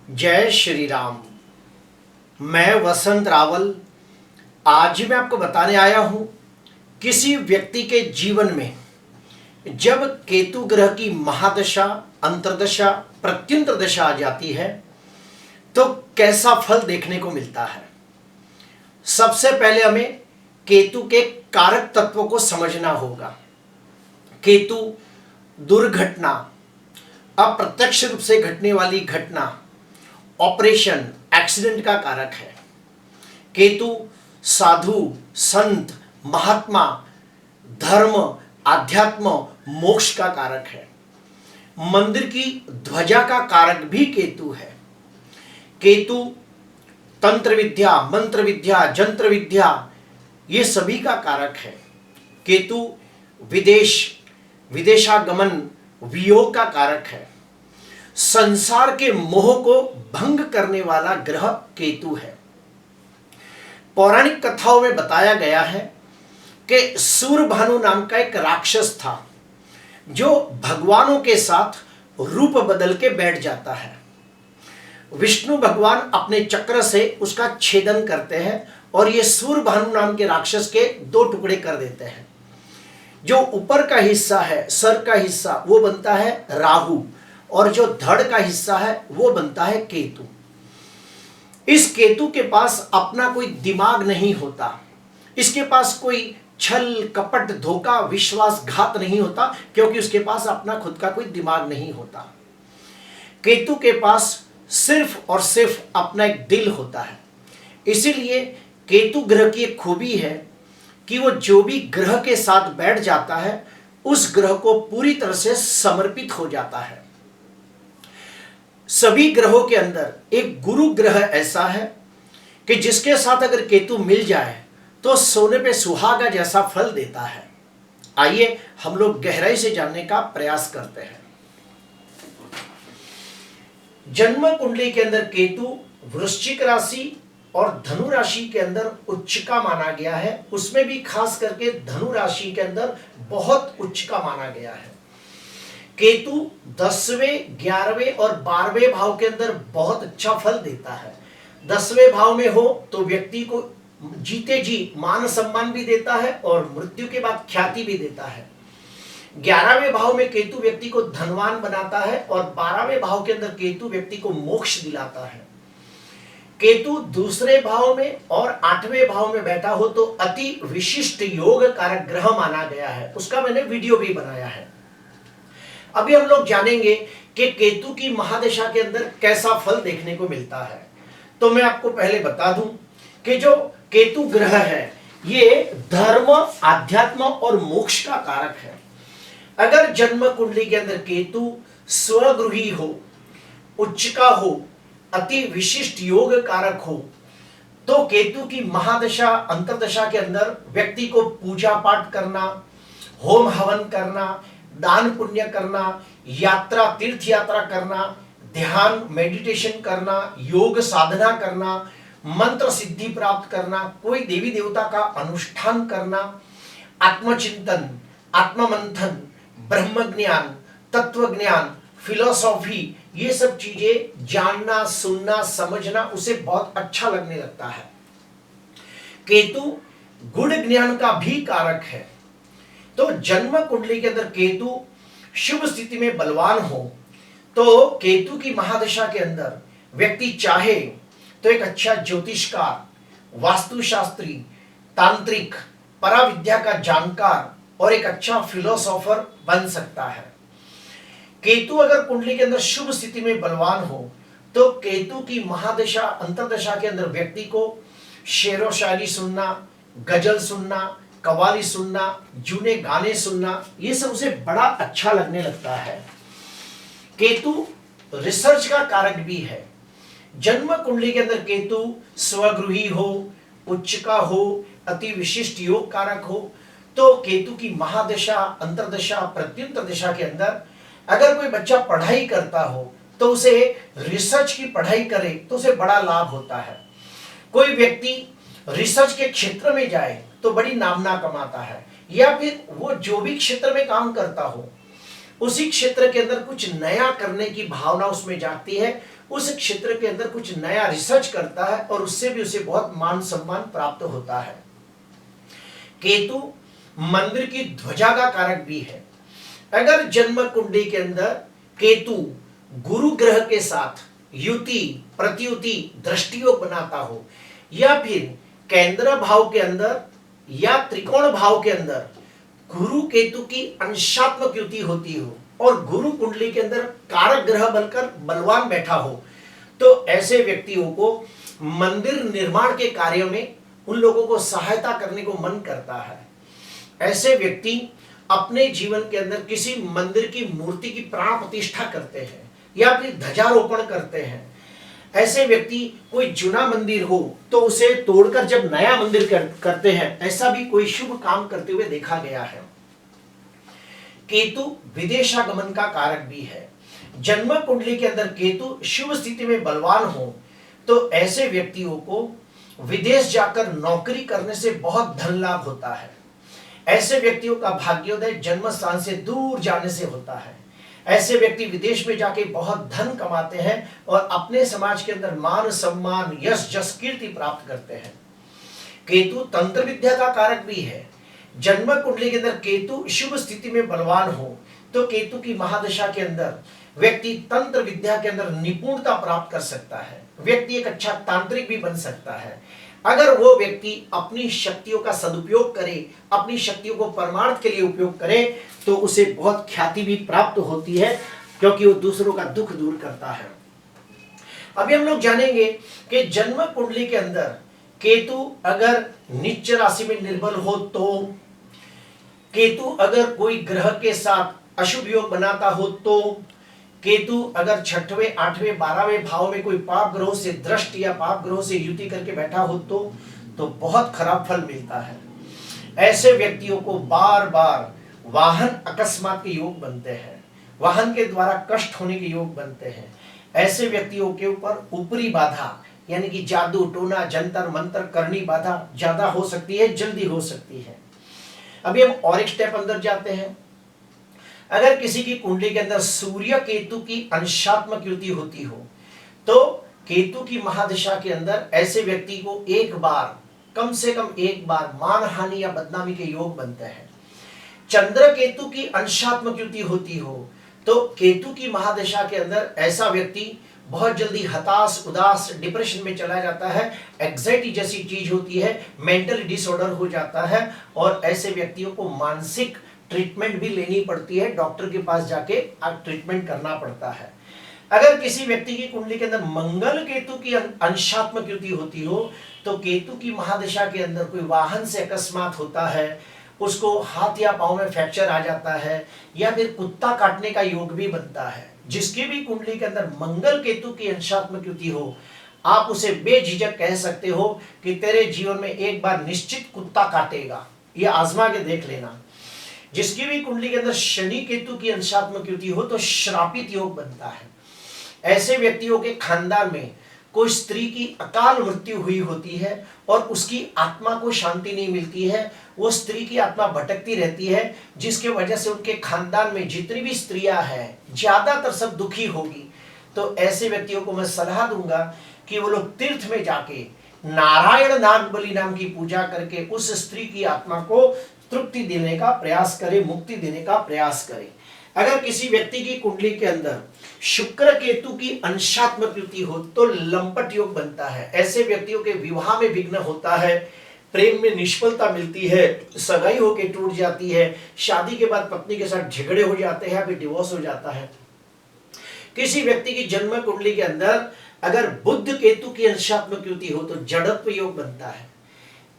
जय श्री राम। मैं वसंत रावल आज मैं आपको बताने आया हूं किसी व्यक्ति के जीवन में जब केतु ग्रह की महादशा, अंतर्दशा, प्रत्युंतर दशा आ जाती है तो कैसा फल देखने को मिलता है। सबसे पहले हमें केतु के कारक तत्वों को समझना होगा। केतु दुर्घटना, अप्रत्यक्ष रूप से घटने वाली घटना, ऑपरेशन, एक्सीडेंट का कारक है। केतु साधु, संत, महात्मा, धर्म, आध्यात्म, मोक्ष का कारक है। मंदिर की ध्वजा का कारक भी केतु है। केतु तंत्र विद्या, मंत्र विद्या, जंत्र विद्या, ये सभी का कारक है। केतु विदेशागमन, वियोग का कारक है। संसार के मोह को भंग करने वाला ग्रह केतु है। पौराणिक कथाओं में बताया गया है कि सूरभानु नाम का एक राक्षस था जो भगवानों के साथ रूप बदल के बैठ जाता है। विष्णु भगवान अपने चक्र से उसका छेदन करते हैं और ये सूरभानु नाम के राक्षस के दो टुकड़े कर देते हैं। जो ऊपर का हिस्सा है, सर का हिस्सा, वो बनता है राहु और जो धड़ का हिस्सा है वो बनता है केतु। इस केतु के पास अपना कोई दिमाग नहीं होता, इसके पास कोई छल कपट धोखा विश्वासघात नहीं होता, क्योंकि उसके पास अपना खुद का कोई दिमाग नहीं होता। केतु के पास सिर्फ और सिर्फ अपना एक दिल होता है। इसीलिए केतु ग्रह की एक खूबी है कि वो जो भी ग्रह के साथ बैठ जाता है उस ग्रह को पूरी तरह से समर्पित हो जाता है। सभी ग्रहों के अंदर एक गुरु ग्रह ऐसा है कि जिसके साथ अगर केतु मिल जाए तो सोने पे सुहागा जैसा फल देता है। आइए हम लोग गहराई से जानने का प्रयास करते हैं। जन्म कुंडली के अंदर केतु वृश्चिक राशि और धनु राशि के अंदर उच्च का माना गया है। उसमें भी खास करके धनु राशि के अंदर बहुत उच्च का माना गया है। केतु 10वें, 11वें और 12वें भाव के अंदर बहुत अच्छा फल देता है। 10वें भाव में हो तो व्यक्ति को जीते जी मान सम्मान भी देता है और मृत्यु के बाद ख्याति भी देता है। 11वें भाव में केतु व्यक्ति को धनवान बनाता है और 12वें भाव के अंदर केतु व्यक्ति को मोक्ष दिलाता है। केतु दूसरे भाव में और 8वें भाव में बैठा हो तो अति विशिष्ट योग कारक ग्रह माना गया है। उसका मैंने वीडियो भी बनाया है। अभी हम लोग जानेंगे कि केतु की महादशा के अंदर कैसा फल देखने को मिलता है। तो मैं आपको पहले बता दूं कि जो केतु ग्रह है ये धर्म, आध्यात्म और मोक्ष का कारक है। अगर जन्म कुंडली के अंदर केतु स्वगृही हो, उच्च का हो, अति विशिष्ट योग कारक हो तो केतु की महादशा, अंतर्दशा के अंदर व्यक्ति को पूजा पाठ करना, होम हवन करना, दान पुण्य करना, यात्रा, तीर्थ यात्रा करना, ध्यान मेडिटेशन करना, योग साधना करना, मंत्र सिद्धि प्राप्त करना, कोई देवी देवता का अनुष्ठान करना, आत्मचिंतन, आत्ममंथन, ब्रह्म ज्ञान, तत्व ज्ञान, फिलोसॉफी, ये सब चीजें जानना, सुनना, समझना उसे बहुत अच्छा लगने लगता है। केतु गुण ज्ञान का भी कारक है। तो जन्म कुंडली के अंदर केतु शुभ स्थिति में बलवान हो तो केतु की महादशा के अंदर व्यक्ति चाहे तो एक अच्छा ज्योतिषकार, वास्तुशास्त्री, तांत्रिक, पराविद्या का जानकार और एक अच्छा फिलोसोफर बन सकता है। केतु अगर कुंडली के अंदर शुभ स्थिति में बलवान हो तो केतु की महादशा, अंतर्दशा के अंदर व्यक्ति को शेरो शायरी सुनना, गजल सुनना, कव्वाली सुनना, जूने गाने सुनना, ये सब उसे बड़ा अच्छा लगने लगता है। केतु रिसर्च का कारक भी है। जन्म कुंडली के अंदर केतु स्वगृही हो, उच्च का हो, अति विशिष्ट योग कारक हो तो केतु की महादशा, अंतर्दशा, प्रत्युंतर दशा के अंदर अगर कोई बच्चा पढ़ाई करता हो तो उसे रिसर्च की पढ़ाई करे तो उसे बड़ा लाभ होता है। कोई व्यक्ति रिसर्च के क्षेत्र में जाए तो बड़ी नामना कमाता है, या फिर वो जो भी क्षेत्र में काम करता हो उसी क्षेत्र के अंदर कुछ नया करने की भावना उसमें जागती है, उस क्षेत्र के अंदर कुछ नया रिसर्च करता है और उससे भी उसे बहुत मान सम्मान प्राप्त होता है। केतु मंदिर की ध्वजा का कारक भी है। अगर जन्म कुंडली के अंदर केतु गुरु ग्रह के साथ युति, प्रतियुति, दृष्टियोग बनाता हो, या फिर केंद्र भाव के अंदर या त्रिकोण भाव के अंदर गुरु केतु की अंशात्मक युति होती हो और गुरु कुंडली के अंदर कारक ग्रह बनकर बलवान बैठा हो, तो ऐसे व्यक्तियों को मंदिर निर्माण के कार्य में उन लोगों को सहायता करने को मन करता है। ऐसे व्यक्ति अपने जीवन के अंदर किसी मंदिर की मूर्ति की प्राण प्रतिष्ठा करते हैं या फिर ध्वजारोपण करते हैं। ऐसे व्यक्ति कोई जुना मंदिर हो तो उसे तोड़कर जब नया मंदिर करते हैं, ऐसा भी कोई शुभ काम करते हुए देखा गया है। केतु विदेशागमन का कारक भी है। जन्म कुंडली के अंदर केतु शुभ स्थिति में बलवान हो तो ऐसे व्यक्तियों को विदेश जाकर नौकरी करने से बहुत धन लाभ होता है। ऐसे व्यक्तियों का भाग्योदय जन्म स्थान से दूर जाने से होता है। ऐसे व्यक्ति विदेश में जाके बहुत धन कमाते हैं और अपने समाज के अंदर मान सम्मान, यश, जस, कीर्ति प्राप्त करते हैं। केतु तंत्र विद्या का कारक भी है। जन्म कुंडली के अंदर केतु शुभ स्थिति में बलवान हो तो केतु की महादशा के अंदर व्यक्ति तंत्र विद्या के अंदर निपुणता प्राप्त कर सकता है। व्यक्ति एक अच्छा तांत्रिक भी बन सकता है अगर वो व्यक्ति अपनी शक्तियों का सदुपयोग करे, अपनी शक्तियों को परमार्थ के लिए उपयोग करे, तो उसे बहुत ख्याति भी प्राप्त होती है क्योंकि वो दूसरों का दुख दूर करता है। अभी हम लोग जानेंगे कि जन्म कुंडली के अंदर केतु अगर नीच राशि में निर्बल हो तो, केतु अगर कोई ग्रह के साथ अशुभ योग बनाता हो तो, केतु अगर 6वें, 8वें, 12वें भाव में कोई पाप ग्रहों से दृष्टि या पाप ग्रहों से युति करके बैठा हो तो बहुत खराब फल मिलता है। ऐसे व्यक्तियों को बार बार वाहन अकस्मात के योग बनते हैं, वाहन के द्वारा कष्ट होने के योग बनते हैं। ऐसे व्यक्तियों के ऊपर ऊपरी बाधा यानी कि जादू टोना जंतर मंत्र करनी बाधा ज्यादा हो सकती है, जल्दी हो सकती है। अभी हम और एक स्टेप अंदर जाते हैं। अगर किसी की कुंडली के अंदर सूर्य केतु की अंशात्मक युति होती हो तो केतु की महादशा के अंदर ऐसे व्यक्ति को एक बार, कम से कम एक बार मानहानि या बदनामी के योग बनते हैं। चंद्र केतु की अंशात्मक युति होती हो तो केतु की महादशा के अंदर ऐसा व्यक्ति बहुत जल्दी हताश, उदास, डिप्रेशन में चला जाता है। एंग्जाइटी जैसी चीज होती है, मेंटल डिसऑर्डर हो जाता है और ऐसे व्यक्तियों को मानसिक ट्रीटमेंट भी लेनी पड़ती है, डॉक्टर के पास जाके ट्रीटमेंट करना पड़ता है। अगर किसी व्यक्ति की कुंडली के अंदर मंगल केतु की अंशात्मक युति होती हो तो केतु की महादशा के अंदर कोई वाहन से अकस्मात होता है, उसको हाथ या पांव में फ्रैक्चर आ जाता है या फिर कुत्ता काटने का योग भी बनता है। जिसकी भी कुंडली के अंदर मंगल केतु की अंशात्मक युति हो, आप उसे बेझिझक कह सकते हो कि तेरे जीवन में एक बार निश्चित कुत्ता काटेगा, ये आजमा के देख लेना। जिसकी भी कुंडली के अंदर शनि केतु की अंशात्मक युति हो तो श्रापित योग बनता है। ऐसे व्यक्तियों के खानदान में कोई स्त्री की अकाल मृत्यु हुई होती है और उसकी आत्मा को शांति नहीं मिलती है, वो स्त्री की आत्मा भटकती रहती है, जिसके वजह से उनके खानदान में जितनी भी स्त्रियां हैं ज्यादातर सब दुखी होगी। तो ऐसे व्यक्तियों को मैं सलाह दूंगा कि वो लोग तीर्थ में जाके नारायण नागबली नाम की पूजा करके उस स्त्री की आत्मा को तृप्ति देने का प्रयास करे, मुक्ति देने का प्रयास करे। अगर किसी व्यक्ति की कुंडली के अंदर शुक्र केतु की अंशात्मक युति हो तो लंपट योग बनता है। ऐसे व्यक्तियों के विवाह में विघ्न होता है, प्रेम में निष्फलता मिलती है, सगाई होके टूट जाती है, शादी के बाद पत्नी के साथ झगड़े हो जाते हैं, फिर डिवोर्स हो जाता है। किसी व्यक्ति की जन्म कुंडली के अंदर अगर बुध केतु की अंशात्मक युति हो तो जड़त्व योग बनता है।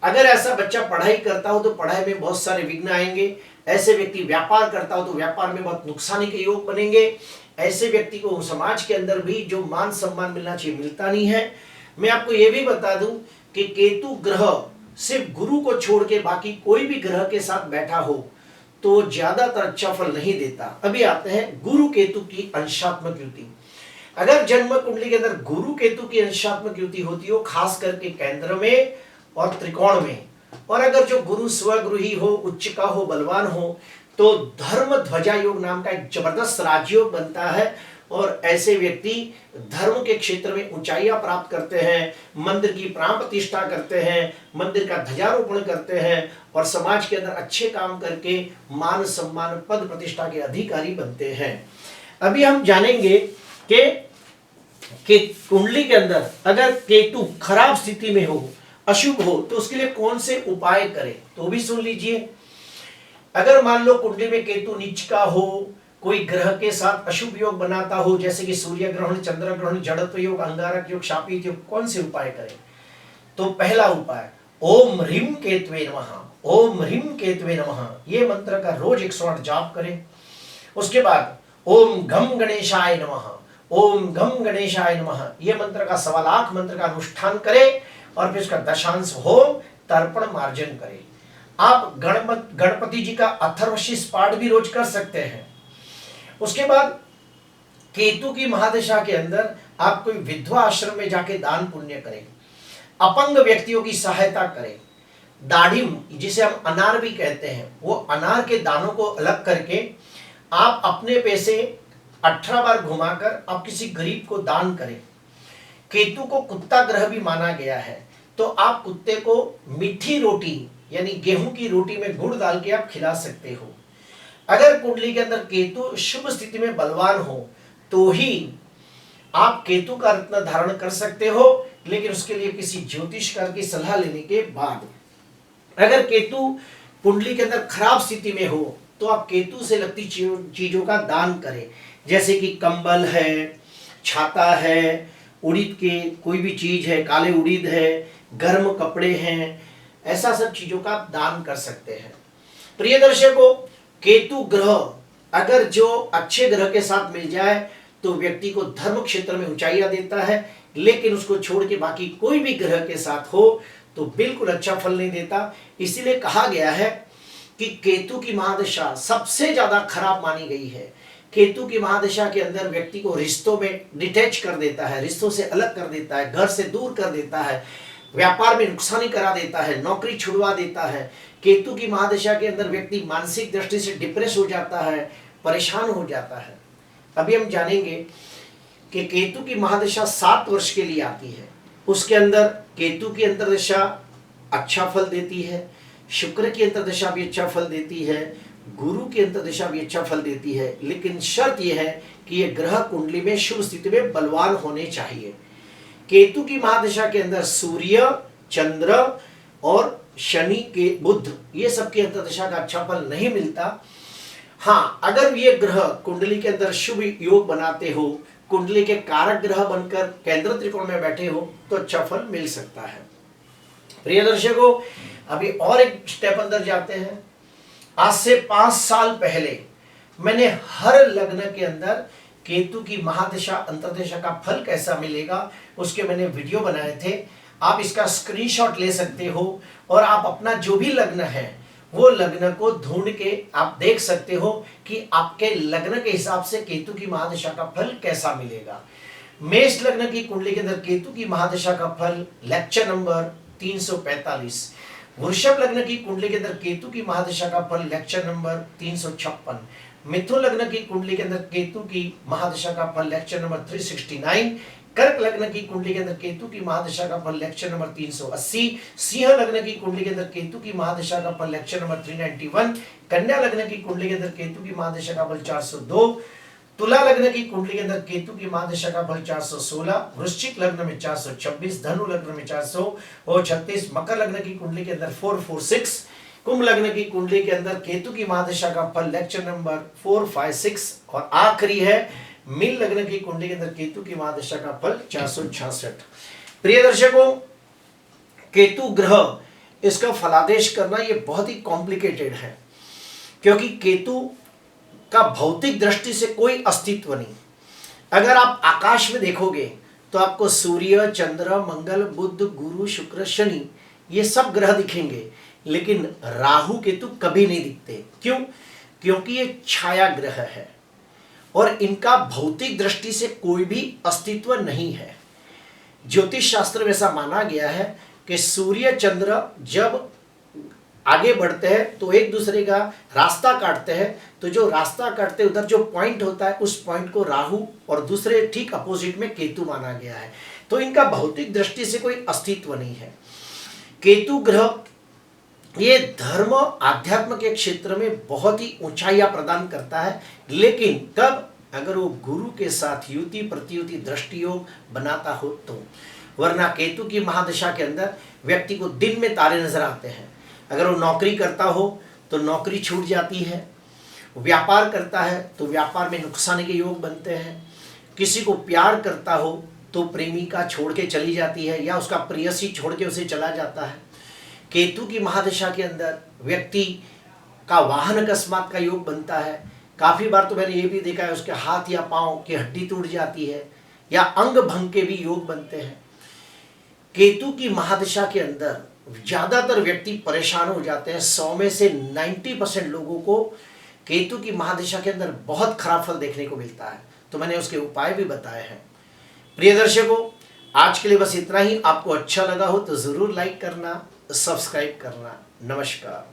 अगर ऐसा बच्चा पढ़ाई करता हो तो पढ़ाई में बहुत सारे विघ्न आएंगे। ऐसे व्यक्ति व्यापार करता हो तो व्यापार में बहुत नुकसानी के योग बनेंगे। ऐसे व्यक्ति को समाज के अंदर भी जो मान सम्मान मिलना चाहिए मिलता नहीं है। मैं आपको यह भी बता दूं कि केतु ग्रह सिर्फ गुरु को छोड़ के बाकी कोई भी ग्रह के साथ बैठा हो तो ज्यादातर अच्छा फल नहीं देता। अभी आते हैं गुरु केतु की अंशात्मक युति। अगर जन्म कुंडली के अंदर गुरु केतु की अंशात्मक युति होती हो, खास करके केंद्र में और त्रिकोण में, और अगर जो गुरु स्वगृही हो, उच्च का हो, बलवान हो, तो धर्म ध्वजा योग नाम का एक जबरदस्त राजयोग बनता है और ऐसे व्यक्ति धर्म के क्षेत्र में ऊंचाइयां प्राप्त करते हैं, मंदिर की प्राण प्रतिष्ठा करते हैं, मंदिर का ध्वजारोपण करते हैं और समाज के अंदर अच्छे काम करके मान सम्मान पद प्रतिष्ठा के अधिकारी बनते हैं। अभी हम जानेंगे कि कुंडली के अंदर अगर केतु खराब स्थिति में हो, अशुभ हो, तो उसके लिए कौन से उपाय करें, तो भी सुन लीजिए। अगर मान लो कुंडली में केतु नीच का हो, कोई ग्रह के साथ अशुभ योग बनाता हो, जैसे कि सूर्य ग्रहण, चंद्र ग्रहण, जड़त्व योग, अंगारक योग, शापित योग, कौन से उपाय करें? तो पहला उपाय ओम ह्रीम केतवे नमः, ओम ह्रीम केतवे नमः, ये मंत्र का रोज 108 जाप करें। उसके बाद ओम घम गणेशाय नमः, ओम घम गणेशाय नमः, ये मंत्र का 1.25 लाख मंत्र का अनुष्ठान करें और फिर उसका दशांश होम तर्पण मार्जन करें। आप गणपति जी का अथर्वशीष पाठ भी रोज कर सकते हैं। उसके बाद केतु की महादशा के अंदर आप कोई विधवा आश्रम में जाके दान पुण्य करें, अपंग व्यक्तियों की सहायता करें, दाढ़िम जिसे हम अनार भी कहते हैं, वो अनार के दानों को अलग करके आप अपने पैसे 18 बार घुमाकर आप किसी गरीब को दान करें। केतु को कुत्ता ग्रह भी माना गया है, तो आप कुत्ते को मीठी रोटी यानी गेहूं की रोटी में गुड़ डाल के आप खिला सकते हो। अगर कुंडली के अंदर केतु शुभ स्थिति में बलवान हो तो ही आप केतु का रत्न धारण कर सकते हो, लेकिन उसके लिए किसी ज्योतिषकार की सलाह लेने के बाद। अगर केतु कुंडली के अंदर खराब स्थिति में हो तो आप केतु से लगती चीजों का दान करें, जैसे कि कंबल है, छाता है, उड़ीद के कोई भी चीज है, काले उड़ीद है, गर्म कपड़े हैं, ऐसा सब चीजों का दान कर सकते हैं। प्रिय दर्शकों, केतु ग्रह अगर जो अच्छे ग्रह के साथ मिल जाए तो व्यक्ति को धर्म क्षेत्र में ऊंचाइयां देता है, लेकिन उसको छोड़ के बाकी कोई भी ग्रह के साथ हो तो बिल्कुल अच्छा फल नहीं देता। इसीलिए कहा गया है कि केतु की महादशा सबसे ज्यादा खराब मानी गई है। केतु की महादशा के अंदर व्यक्ति को रिश्तों में डिटैच कर देता है, रिश्तों से अलग कर देता है, घर से दूर कर देता है, व्यापार में नुकसानी करा देता है, नौकरी छुड़वा देता है। केतु की महादशा के अंदर व्यक्ति मानसिक दृष्टि से डिप्रेस हो जाता है, परेशान हो जाता है। अभी हम जानेंगे कि केतु की महादशा 7 वर्ष के लिए आती है। उसके अंदर केतु की अंतर्दशा अच्छा फल देती है, शुक्र की अंतर्दशा भी अच्छा फल देती है, गुरु की अंतर्दशा भी अच्छा फल देती है, लेकिन शर्त यह है कि यह ग्रह कुंडली में शुभ स्थिति में बलवान होने चाहिए। केतु की महादशा के अंदर सूर्य, चंद्र और शनि के बुध ये सब की अंतर्दशा का अच्छा फल नहीं मिलता। हाँ, अगर ये ग्रह कुंडली के अंदर शुभ योग बनाते हो, कुंडली के कारक ग्रह बनकर केंद्र त्रिकोण में बैठे हो तो अच्छा फल मिल सकता है। प्रिय दर्शकों, अभी और एक स्टेप अंदर जाते हैं। आज से 5 साल पहले मैंने हर लग्न के अंदर केतु की महादशा अंतर्दशा का फल कैसा मिलेगा उसके मैंने वीडियो बनाए थे। आप इसका स्क्रीनशॉट ले सकते हो और आप अपना जो भी लग्न है वो लग्न को ढूंढ के आप देख सकते हो कि आपके लग्न के हिसाब से केतु की महादशा का फल कैसा मिलेगा। मेष लग्न की कुंडली के अंदर केतु की महादशा का फल लेक्चर नंबर 345। वृषभ लग्न की कुंडली के अंदर केतु की महादशा का फल लेक्चर नंबर 356। मिथुन लग्न की कुंडली के अंदर केतु की महादशा का फल लेक्चर नंबर 369। कर्क लग्न की कुंडली के अंदर केतु की महादशा का फल लेक्चर नंबर 380। सिंह लग्न की कुंडली के अंदर केतु की महादशा का फल लेक्चर नंबर 391। कन्या लग्न की कुंडली के अंदर केतु की महादशा का फल 402। तुला लग्न की कुंडली के अंदर केतु की महादशा का फल 416। वृश्चिक लग्न में 426। धनु लग्न में 436। मकर लग्न की कुंडली के अंदर 446। कुंभ लग्न की कुंडली के अंदर केतु की महादशा का फल लेक्चर नंबर 456 और आखिरी है मीन लग्न की कुंडली के अंदर केतु की महादशा का फल 466। प्रिय दर्शकों, केतु ग्रह इसका फलादेश करना ये बहुत ही कॉम्प्लिकेटेड है, क्योंकि केतु का भौतिक दृष्टि से कोई अस्तित्व नहीं। अगर आप आकाश में देखोगे तो आपको सूर्य, चंद्र, मंगल, बुध, गुरु, शुक्र, शनि ये सब ग्रह दिखेंगे, लेकिन राहु केतु कभी नहीं दिखते। क्यों? क्योंकि ये छाया ग्रह है और इनका भौतिक दृष्टि से कोई भी अस्तित्व नहीं है। ज्योतिष शास्त्र में ऐसा माना गया है कि सूर्य चंद्र जब आगे बढ़ते हैं तो एक दूसरे का रास्ता काटते हैं, तो जो रास्ता काटते उधर जो पॉइंट होता है उस पॉइंट को राहु और दूसरे ठीक अपोजिट में केतु माना गया है। तो इनका भौतिक दृष्टि से कोई अस्तित्व नहीं है। केतु ग्रह ये धर्म आध्यात्म के क्षेत्र में बहुत ही ऊंचाइयां प्रदान करता है, लेकिन कब, अगर वो गुरु के साथ युति प्रतियुति दृष्टि योग बनाता हो तो। वरना केतु की महादशा के अंदर व्यक्ति को दिन में तारे नजर आते हैं। अगर वो नौकरी करता हो तो नौकरी छूट जाती है, व्यापार करता है तो व्यापार में नुकसान के योग बनते हैं, किसी को प्यार करता हो तो प्रेमिका छोड़ के चली जाती है या उसका प्रेयसी छोड़ के उसे चला जाता है। केतु की महादशा के अंदर व्यक्ति का वाहन अकस्मात का योग बनता है। काफ़ी बार तो मैंने ये भी देखा है उसके हाथ या पाँव की हड्डी टूट जाती है या अंग भंग के भी योग बनते हैं। केतु की महादशा के अंदर ज़्यादातर व्यक्ति परेशान हो जाते हैं। 100 में से 90% लोगों को केतु की महादशा के अंदर बहुत खराब फल देखने को मिलता है। तो मैंने उसके उपाय भी बताए हैं। प्रिय दर्शकों, आज के लिए बस इतना ही। आपको अच्छा लगा हो तो ज़रूर लाइक करना, सब्सक्राइब करना। नमस्कार।